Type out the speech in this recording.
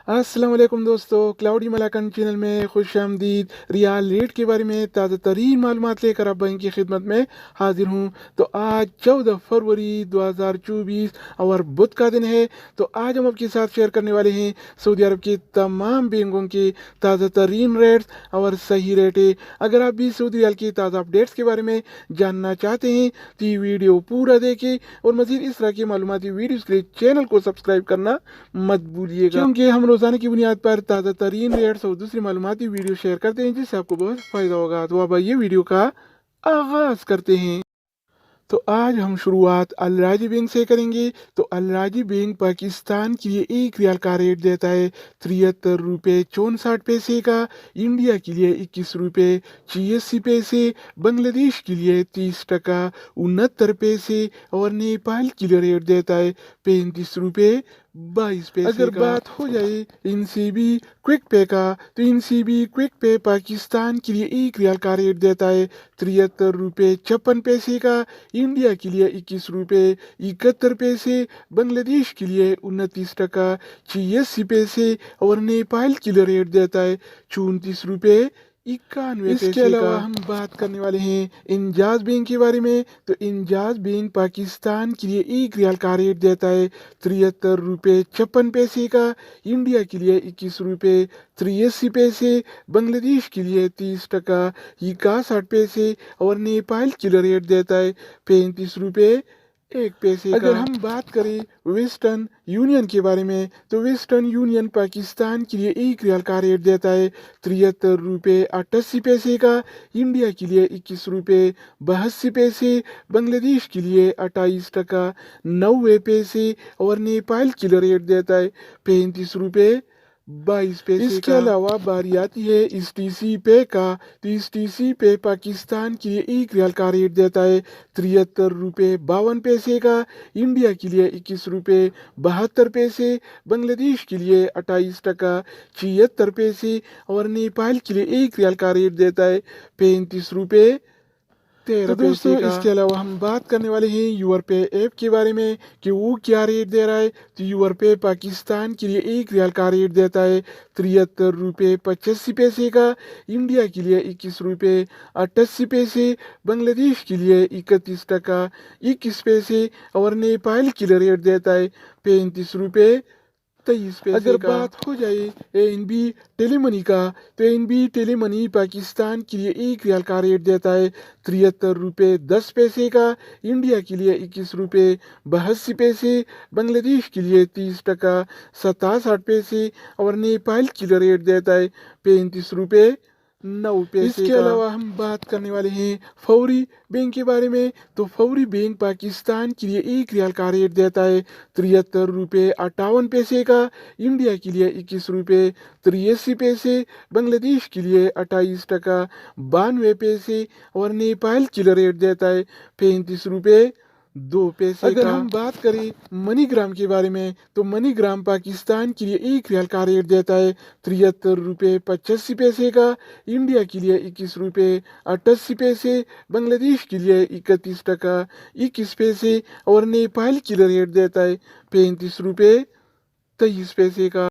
अस्सलाम वालेकुम दोस्तों, क्लाउडी मलाकन चैनल में खुश आमदीद। रियाल रेट के बारे में ताज़ा तरीन मालूमात लेकर आप भाई की खिदमत में हाजिर हूँ। तो आज 14 फरवरी 2024 और बुध का दिन है। तो आज हम आपके साथ शेयर करने वाले हैं सऊदी अरब के तमाम बैंकों के ताज़ा तरीन रेट्स और सही रेट है। अगर आप भी सऊदी रियाल के ताज़ा अपडेट्स के बारे में जानना चाहते हैं तो ये वीडियो पूरा देखें और मज़ीद इस तरह की मालूमाती वीडियोज़ के लिए चैनल को सब्सक्राइब करना मत भूलिएगा, क्योंकि हम रोजाना की बुनियाद पर ताज़ा तरीन रेट्स और दूसरी मालूमाती वीडियो शेयर करते हैं जिससे आपको बहुत फायदा होगा। तो अब ये वीडियो का आगाज करते हैं। तो आज हम शुरुआत अल राजी बैंक से करेंगे। तो अल राजी बैंक पाकिस्तान के लिए एक रियाल का रेट देता है 73 रुपये 64 पैसे का, इंडिया के लिए 21 रुपये 86 पैसे, बांग्लादेश के लिए 30 टका 69 पैसे और नेपाल के लिए रेट देता है 35 रुपये 22 पैसे। अगर बात हो जाए इनसीबी क्विक पे का, तो इनसीबी क्विक पे पाकिस्तान के लिए एक रियाल का रेट देता है 73 रुपये 56 पैसे का, इंडिया के लिए 21 रुपये 71 पैसे, बांग्लादेश के लिए 29 टका 86 पैसे और नेपाल के लिए रेट देता है 34 रुपये 91 पैसे। इसके अलावा हम बात करने वाले हैं इंजाज बैंक के बारे में। तो इंजाज बैंक पाकिस्तान के लिए एक रियाल का रेट देता है 73 रुपये 56 पैसे का, इंडिया के लिए 21 रुपये 83 पैसे, बांग्लादेश के लिए 30 टका 61 पैसे और नेपाल के लिए रेट देता है 35 रुपये 1 पैसे। अगर हम बात करें वेस्टर्न यूनियन के बारे में, तो वेस्टर्न यूनियन पाकिस्तान के लिए एक रियाल का रेट देता है 73 रुपये 88 पैसे का, इंडिया के लिए 21 रुपये 82 पैसे, बांग्लादेश के लिए 28 टका 90 पैसे और नेपाल के लिए रेट देता है 35 रुपये 22 पैसे। इसके अलावा बारी आती है इस टीसी पे का। तो इस टीसी पे पाकिस्तान के लिए एक रियाल का रेट देता है 73 रुपये 52 पैसे का, इंडिया के लिए 21 रुपये 72 पैसे, बांग्लादेश के लिए 28 टका 76 पैसे और नेपाल के लिए एक रियाल का रेट देता है 35 रुपये 13 पैसे का। इसके अलावा हम बात करने वाले हैं यूर पे ऐप के बारे में कि वो क्या रेट दे रहा है। तो यूर पे पाकिस्तान के लिए एक रियाल का रेट देता है 73 रुपये 85 पैसे का, इंडिया के लिए 21 रुपये 88 पैसे, बांग्लादेश के लिए 31 टका 21 पैसे और नेपाल के लिए रेट देता है 35 रुपये 23 पैसे। अगर बात हो जाए एनबी टेलीमनी का, तो एनबी टेलीमनी पाकिस्तान के लिए एक रियाल का रेट देता है 73 रुपये 10 पैसे का, इंडिया के लिए 21 रुपये 82 पैसे, बांग्लादेश के लिए 30 टका 67 पैसे और नेपाल के लिए रेट देता है 35 रुपये 9 पैसे। इसके अलावा हम बात करने वाले हैं फौरी बैंक के बारे में। तो फौरी बैंक पाकिस्तान के लिए एक रियाल का रेट देता है 73 रुपये 58 पैसे का, इंडिया के लिए 21 रुपये 83 पैसे, बांग्लादेश के लिए 28 टका 92 पैसे और नेपाल के लिए रेट देता है 35 रुपये 2 पैसे। अगर हम बात करें मनीग्राम के बारे में, तो मनीग्राम पाकिस्तान के लिए एक रियाल का रेट देता है 73 रुपये 85 पैसे का, इंडिया के लिए 21 रुपये 88 पैसे, बांग्लादेश के लिए 31 टका 21 पैसे और नेपाल के लिए रेट देता है 35 रुपये 23 पैसे का।